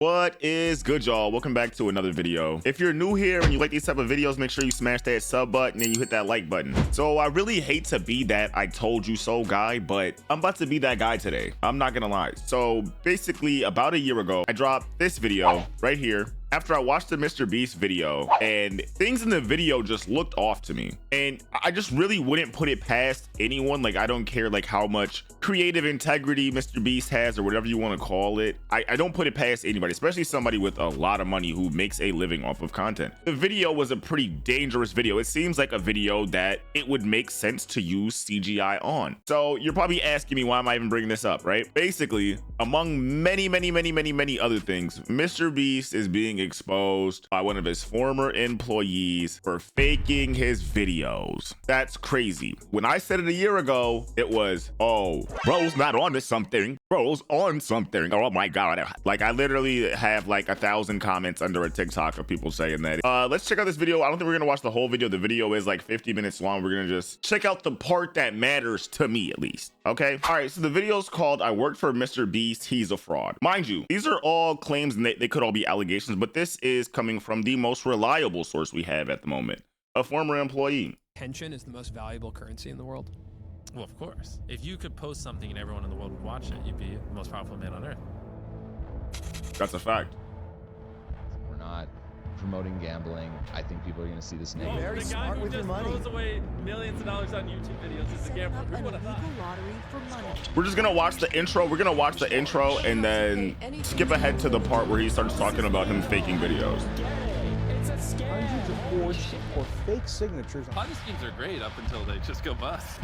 What is good, y'all? Welcome back to another video. If you're new here and you like these type of videos, make sure you smash that sub button and you hit that like button. So I really hate to be that I told you so guy, but I'm about to be that guy today. I'm not gonna lie. So basically about a year ago, I dropped this video right here after I watched the Mr. Beast video, and things in the video just looked off to me. And I just really wouldn't put it past anyone. Like, I don't care like how much creative integrity Mr. Beast has or whatever you want to call it. I don't put it past anybody, especially somebody with a lot of money who makes a living off of content. The video was a pretty dangerous video. It seems like a video that it would make sense to use CGI on. So you're probably asking me, why am I even bringing this up, right? Basically, among many other things, Mr. Beast is being exposed by one of his former employees for faking his videos. That's crazy. When I said it a year ago, it was, oh, bro's not on to something. Bro's on something. Oh my God. Like, I literally have like 1,000 comments under a TikTok of people saying that. Let's check out this video. I don't think we're gonna watch the whole video. The video is like 50 minutes long. We're gonna just check out the part that matters to me, at least. Okay. All right. So the video is called "I Worked for Mr. Beast. He's a Fraud." Mind you, these are all claims and they could all be allegations, but this is coming from the most reliable source we have at the moment, a former employee. Attention is the most valuable currency in the world. Well, of course. If you could post something and everyone in the world would watch it, you'd be the most powerful man on earth. That's a fact. We're not promoting gambling. I think people are going to see this negative. Very smart with your money. Throws away millions of dollars on YouTube videos is a gambler. Who would have thought? We're just gonna watch the intro. We're gonna watch the intro and then skip ahead to the part where he starts talking about him faking videos. Hundreds of forged or fake signatures. Ponzi schemes are great up until they just go bust.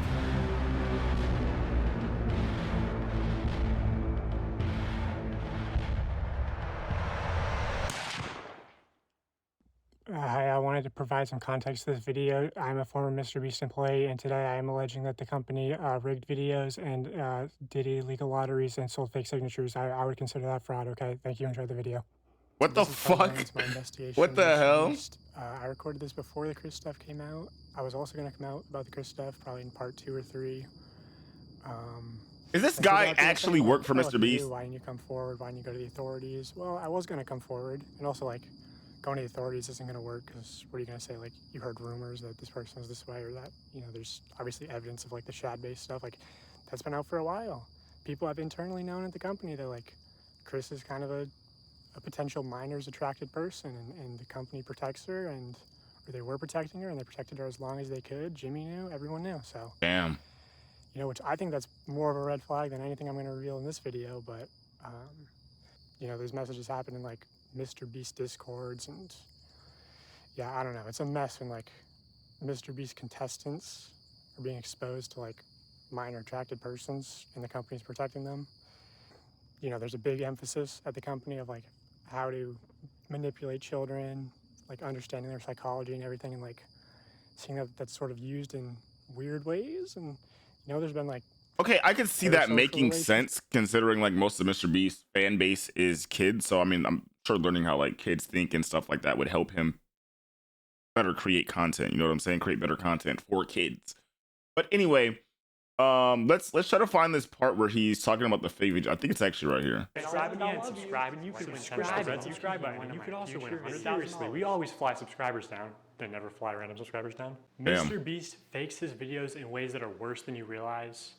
Hi, I wanted to provide some context to this video. I'm a former Mr. Beast employee, and today I am alleging that the company rigged videos and did illegal lotteries and sold fake signatures. I would consider that fraud. Okay, thank you. Enjoy the video. What the fuck? My investigation. What the hell? I recorded this before the Chris stuff came out. I was also going to come out about the Chris stuff probably in part 2 or 3. Is this guy actually work for Mr. Beast? Why didn't you come forward? Why didn't you go to the authorities? Well, I was going to come forward, and also like going to the authorities isn't going to work because what are you going to say? Like, you heard rumors that this person is this way or that, you know, there's obviously evidence of like the Shad-based stuff. Like, that's been out for a while. People have internally known at the company that like Chris is kind of a potential minors attracted person, and the company protects her, or they were protecting her, and they protected her as long as they could. Jimmy knew, everyone knew. So Damn. you know, which I think that's more of a red flag than anything I'm going to reveal in this video. But you know, those messages happen in like Mr. Beast discords, and yeah, I don't know, it's a mess when like Mr. Beast contestants are being exposed to like minor attracted persons and the company's protecting them. You know, there's a big emphasis at the company of like how to manipulate children, like understanding their psychology and everything, and like seeing that that's sort of used in weird ways. And you know, there's been like, Okay, I could see that making sense considering like most of Mr. Beast's fan base is kids. So I mean, I'm sure learning how like kids think and stuff like that would help him better create content. You know what I'm saying? Create better content for kids. But anyway, let's try to find this part where he's talking about the fake video. I think it's actually right here. Subscribe and you could win 10 subscribe button, and you could also win $100,000. Seriously, we always fly subscribers down. They never fly random subscribers down. Damn. Mr. Beast fakes his videos in ways that are worse than you realize.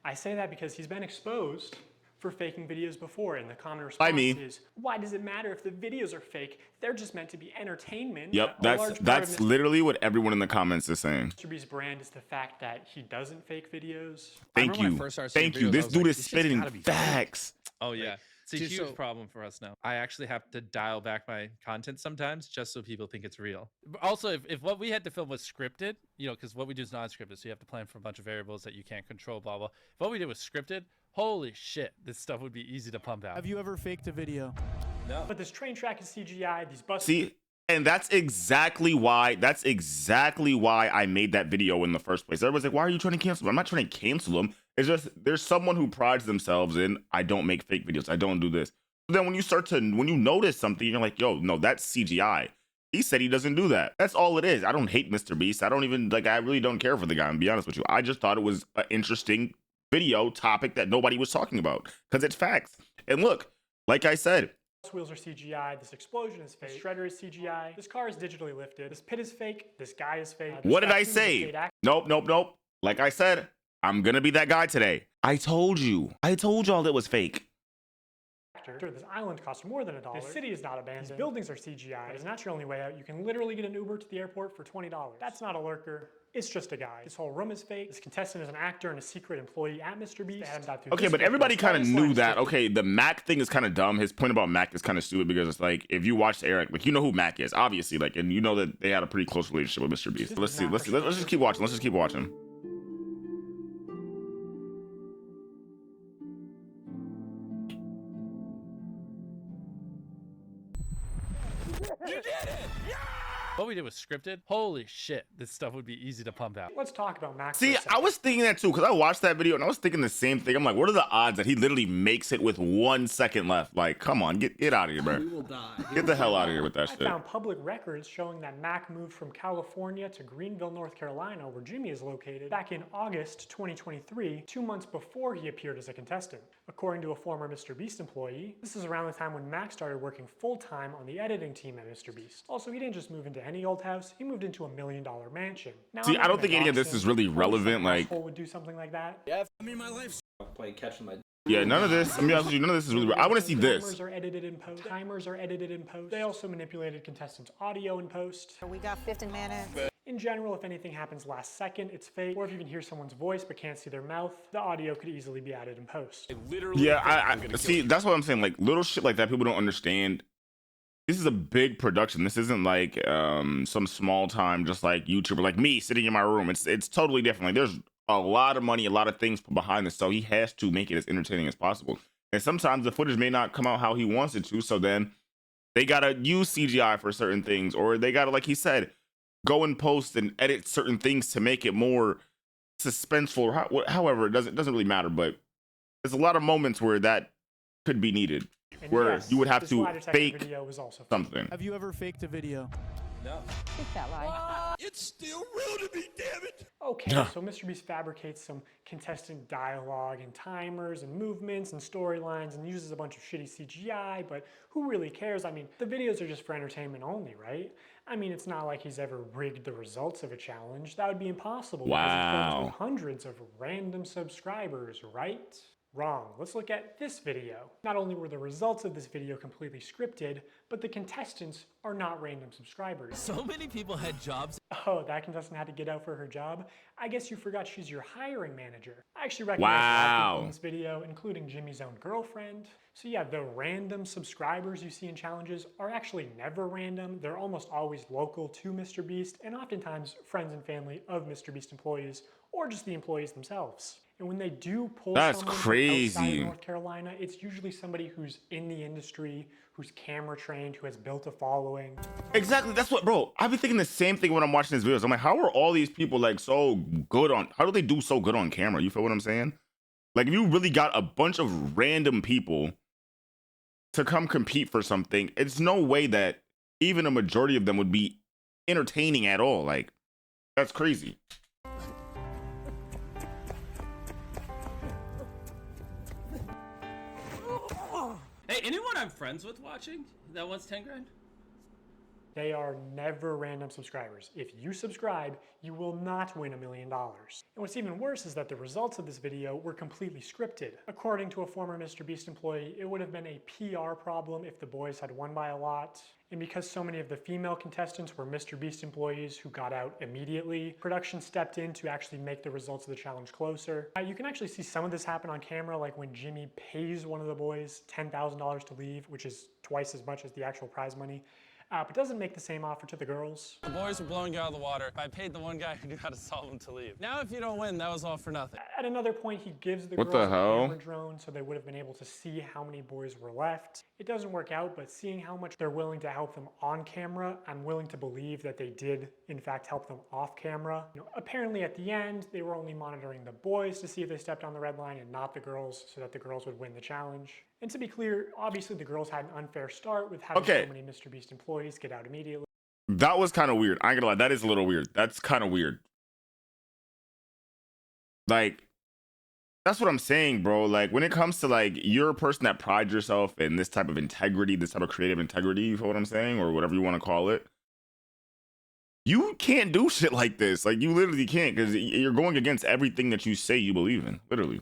I say that because he's been exposed for faking videos before, and the common response is, why does it matter if the videos are fake? They're just meant to be entertainment. Yep, that's literally what everyone in the comments is saying. Mr. Beast's brand is the fact that he doesn't fake videos. Thank you. This dude is spitting facts. Oh yeah. It's a huge problem for us now. I actually have to dial back my content sometimes just so people think it's real. But also, if what we had to film was scripted, you know, because what we do is non-scripted, so you have to plan for a bunch of variables that you can't control, blah, blah. If what we did was scripted, holy shit, this stuff would be easy to pump out. Have you ever faked a video? No. But this train track is CGI, these buses. See? And that's exactly why I made that video in the first place. Everybody's like, why are you trying to cancel him? I'm not trying to cancel him. It's just there's someone who prides themselves in, I don't make fake videos. I don't do this. But then when you notice something, you're like, yo, no, that's CGI. He said he doesn't do that. That's all it is. I don't hate Mr. Beast. I really don't care for the guy, and be honest with you. I just thought it was an interesting video topic that nobody was talking about because it's facts. And look, like I said, wheels are CGI, this explosion is fake, this shredder is CGI, this car is digitally lifted, this pit is fake, this guy is fake. What did I say? Nope, nope, nope. Like I said, I'm gonna be that guy today. I told y'all it was fake. This island costs more than $1. This city is not abandoned. These buildings are CGI. It's not your only way out. You can literally get an Uber to the airport for $20. That's not a lurker. It's just a guy. This whole room is fake. This contestant is an actor and a secret employee at Mr. Beast. Okay, but everybody kind of knew that. Okay, the Mac thing is kind of dumb. His point about Mac is kind of stupid because it's like, if you watch Eric, like, you know who Mac is, obviously, like, and you know that they had a pretty close relationship with Mr. Beast. Let's just keep watching. Let's just keep watching. You did it! Yeah! What we did was scripted. Holy shit, this stuff would be easy to pump out. Let's talk about Max. See, I was thinking that too, because I watched that video and I was thinking the same thing. I'm like, what are the odds that he literally makes it with 1 second left? Like, come on, get out of here, bro. We will die. Get the hell out of here with that shit. I found public records showing that Mac moved from California to Greenville, North Carolina, where Jimmy is located, back in August 2023, 2 months before he appeared as a contestant. According to a former Mr. Beast employee, this is around the time when Mac started working full-time on the editing team at Mr. Beast. Also, he didn't just move into any old house, he moved into $1 million mansion. Now, see, I don't think any of this is really relevant. Like, would do something like that. Yeah, I mean, my life's playing catch with my. yeah, none of this. I mean, honestly, none of this is really. I want to see this. Timers are edited in post. Timers are edited in post. They also manipulated contestants' audio in post. We got 15 minutes. In general, if anything happens last second, it's fake. Or if you can hear someone's voice but can't see their mouth, the audio could easily be added in post. Yeah, I see. That's what I'm saying. Like, little shit like that, people don't understand. This is a big production. This isn't like some small time, just like YouTuber, like me sitting in my room. It's totally different. Like, there's a lot of money, a lot of things put behind this, so he has to make it as entertaining as possible. And sometimes the footage may not come out how he wants it to, so then they gotta use CGI for certain things, or they gotta, like he said, go and post and edit certain things to make it more suspenseful. Or however, it doesn't really matter. But there's a lot of moments where that could be needed, And where yes, you would have this to lie detector fake video was also fake. something. Have you ever faked a video? No. Keep that lie. It's still real to me, damn it. Okay, so Mr. Beast fabricates some contestant dialogue and timers and movements and storylines and uses a bunch of shitty CGI, but who really cares? I mean, the videos are just for entertainment only, right? I mean, it's not like he's ever rigged the results of a challenge. That would be impossible. Wow. Because he filmed to hundreds of random subscribers, right? Wrong. Let's look at this video. Not only were the results of this video completely scripted, but the contestants are not random subscribers. So many people had jobs. Oh, that contestant had to get out for her job? I guess you forgot she's your hiring manager. I actually recognize a lot of people in this video, including Jimmy's own girlfriend. So yeah, the random subscribers you see in challenges are actually never random. They're almost always local to Mr. Beast, and oftentimes friends and family of Mr. Beast employees, or just the employees themselves. And when they do pull someone from outside North Carolina, it's usually somebody who's in the industry, who's camera trained, who has built a following. Exactly. That's what, bro. I've been thinking the same thing when I'm watching these videos. I'm like, how are all these people like so good on? How do they do so good on camera? You feel what I'm saying? Like, if you really got a bunch of random people to come compete for something, it's no way that even a majority of them would be entertaining at all. Like, that's crazy. Hey, anyone I'm friends with watching that wants 10 grand? They are never random subscribers. If you subscribe, you will not win $1 million. And what's even worse is that the results of this video were completely scripted. According to a former Mr. Beast employee, it would have been a PR problem if the boys had won by a lot. And because so many of the female contestants were Mr. Beast employees who got out immediately, production stepped in to actually make the results of the challenge closer. You can actually see some of this happen on camera, like when Jimmy pays one of the boys $10,000 to leave, which is twice as much as the actual prize money. But doesn't make the same offer to the girls. The boys were blowing you out of the water. I paid the one guy who knew how to solve them to leave. Now if you don't win, that was all for nothing. At another point, he gives the What girls the a hell? camera drone so they would have been able to see how many boys were left. It doesn't work out, but seeing how much they're willing to help them on camera, I'm willing to believe that they did, in fact, help them off camera. Apparently at the end, they were only monitoring the boys to see if they stepped on the red line and not the girls, so that the girls would win the challenge. And to be clear, obviously the girls had an unfair start with having so many Mr. Beast employees get out immediately. That was kind of weird. I ain't gonna lie, that is a little weird. That's kind of weird. Like, That's what I'm saying, bro. Like when it comes to like you're a person that prides yourself in this type of integrity, this type of creative integrity, you feel what I'm saying, or whatever you want to call it. You can't do shit like this. Like you literally can't, because you're going against everything that you say you believe in. Literally.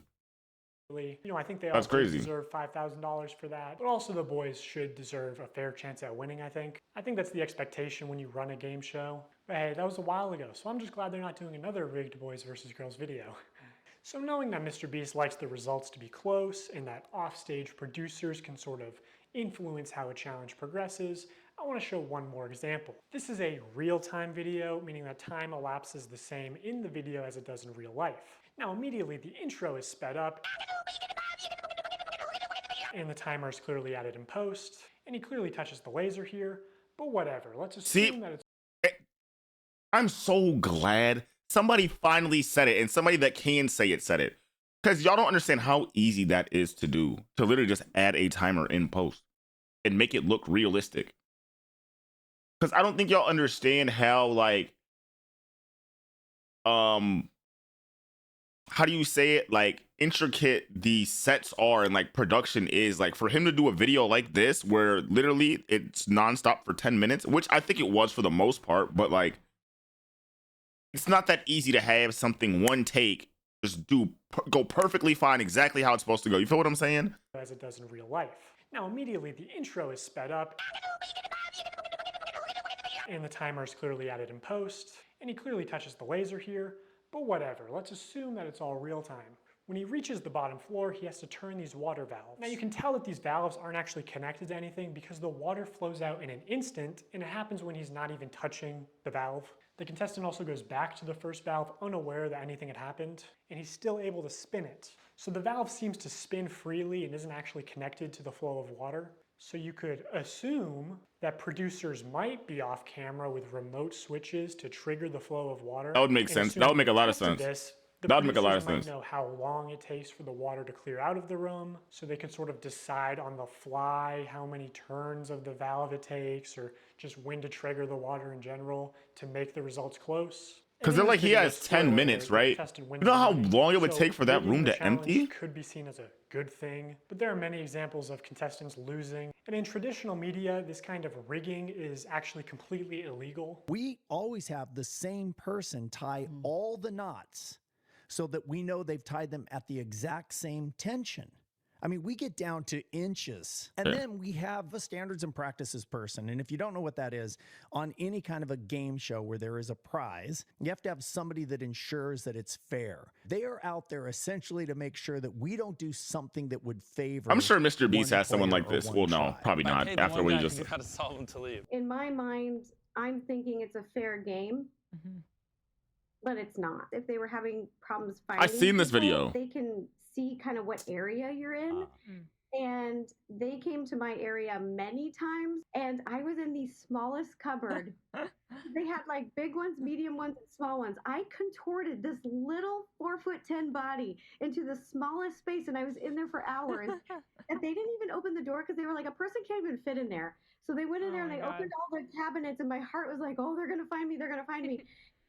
You know, I think they That's all crazy. deserve $5,000 for that, but also the boys should deserve a fair chance at winning, I think. I think that's the expectation when you run a game show. But hey, that was a while ago, so I'm just glad they're not doing another rigged boys versus girls video. So knowing that Mr. Beast likes the results to be close and that offstage producers can sort of influence how a challenge progresses, I want to show one more example. This is a real-time video, meaning that time elapses the same in the video as it does in real life. Now immediately the intro is sped up, and the timer is clearly added in post, and he clearly touches the laser here, but whatever, let's assume that it's... I'm so glad somebody finally said it, and somebody that can say it said it. Because y'all don't understand how easy that is to do, to literally just add a timer in post and make it look realistic. Because I don't think y'all understand how, like, how do you say it, like intricate the sets are and like production is. Like for him to do a video like this where literally it's nonstop for 10 minutes, which I think it was for the most part, but like it's not that easy to have something one take just go perfectly fine, exactly how it's supposed to go. You feel what I'm saying? As it does in real life. Now immediately the intro is sped up, and the timer is clearly added in post, and he clearly touches the laser here, but whatever, let's assume that it's all real time. When he reaches the bottom floor, he has to turn these water valves. Now you can tell that these valves aren't actually connected to anything because the water flows out in an instant, and it happens when he's not even touching the valve. The contestant also goes back to the first valve unaware that anything had happened, and he's still able to spin it. So the valve seems to spin freely and isn't actually connected to the flow of water. So you could assume that producers might be off camera with remote switches to trigger the flow of water. That would make sense. That would make a lot of sense. That would make a lot of sense. Know how long it takes for the water to clear out of the room, so they can sort of decide on the fly how many turns of the valve it takes, or just when to trigger the water in general to make the results close. Because they're like, he has 10 minutes, right? You know how long it would take for that room to empty? Could be seen as a good thing, but there are many examples of contestants losing. And in traditional media, this kind of rigging is actually completely illegal. We always have the same person tie all the knots so that we know they've tied them at the exact same tension. I mean, we get down to inches. And then we have a standards and practices person. And if you don't know what that is, on any kind of a game show where there is a prize, you have to have somebody that ensures that it's fair. They are out there essentially to make sure that we don't do something that would favor. I'm sure Mr. Beast has someone like this. Well, no, probably not. After what you just said. How to solve them to leave. In my mind, I'm thinking it's a fair game. But it's not. If they were having problems finding I've seen this video. They can see kind of what area you're in. And they came to my area many times, and I was in the smallest cupboard. They had like big ones, medium ones, and small ones. I contorted this little 4'10" body into the smallest space, and I was in there for hours. And they didn't even open the door because they were like, a person can't even fit in there. So they went in there and they opened all the cabinets, and my heart was like, oh, they're gonna find me, they're gonna find me.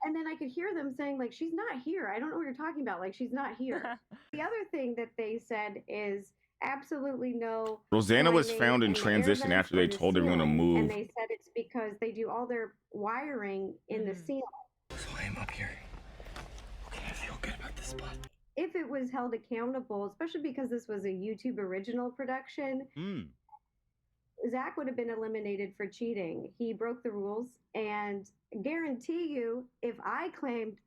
And then I could hear them saying, like, she's not here. I don't know what you're talking about. Like, she's not here. The other thing that they said is absolutely no. Rosanna was found in transition after they told everyone to move. And they said it's because they do all their wiring in the ceiling. So I am up here. Okay, I feel good about this spot. If it was held accountable, especially because this was a YouTube original production, Zach would have been eliminated for cheating. He broke the rules, and guarantee you, if I climbed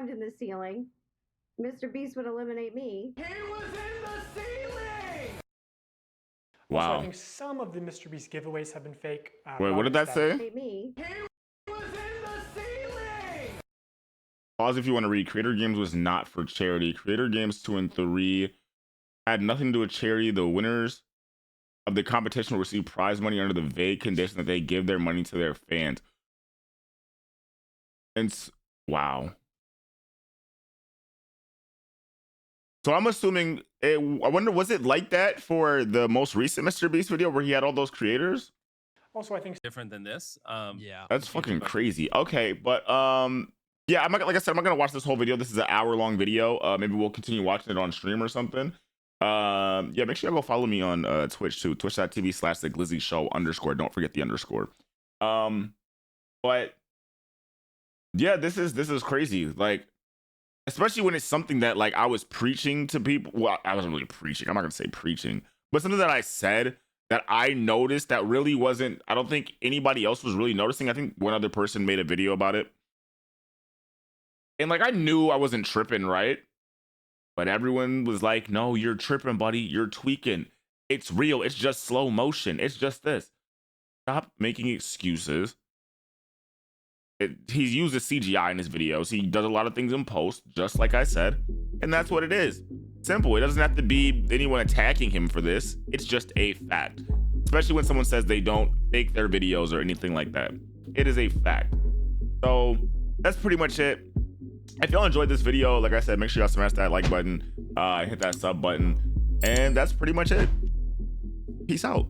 in the ceiling, Mr. Beast would eliminate me. He was in the ceiling! Wow. Also, I think some of the Mr. Beast giveaways have been fake. Wait, what did that say? Me. He was in the ceiling! Pause if you want to read. Creator Games was not for charity. Creator Games 2 and 3 had nothing to do with charity. The winners of the competition will receive prize money under the vague condition that they give their money to their fans. And wow. So I'm assuming I wonder, was it like that for the most recent Mr. Beast video where he had all those creators? Also, I think different than this. Yeah. That's fucking crazy. Okay, but yeah, I'm not, like I said, I'm not gonna watch this whole video. This is an hour-long video. Maybe we'll continue watching it on stream or something. Yeah, make sure you go follow me on Twitch too, twitch.tv/theglizzy_show_. Don't forget the underscore. But yeah, this is crazy. Like, especially when it's something that like I was preaching to people. Well, I wasn't really preaching. I'm not gonna say preaching, but something that I said that I noticed that really wasn't. I don't think anybody else was really noticing. I think one other person made a video about it. And like, I knew I wasn't tripping, right? But everyone was like, no, you're tripping, buddy. You're tweaking. It's real. It's just slow motion. It's just this. Stop making excuses. He's used a CGI in his videos. He does a lot of things in post, just like I said. And that's what it is. Simple. It doesn't have to be anyone attacking him for this. It's just a fact. Especially when someone says they don't fake their videos or anything like that. It is a fact. So that's pretty much it. If y'all enjoyed this video, like I said, make sure y'all smash that like button, hit that sub button, and that's pretty much it. Peace out.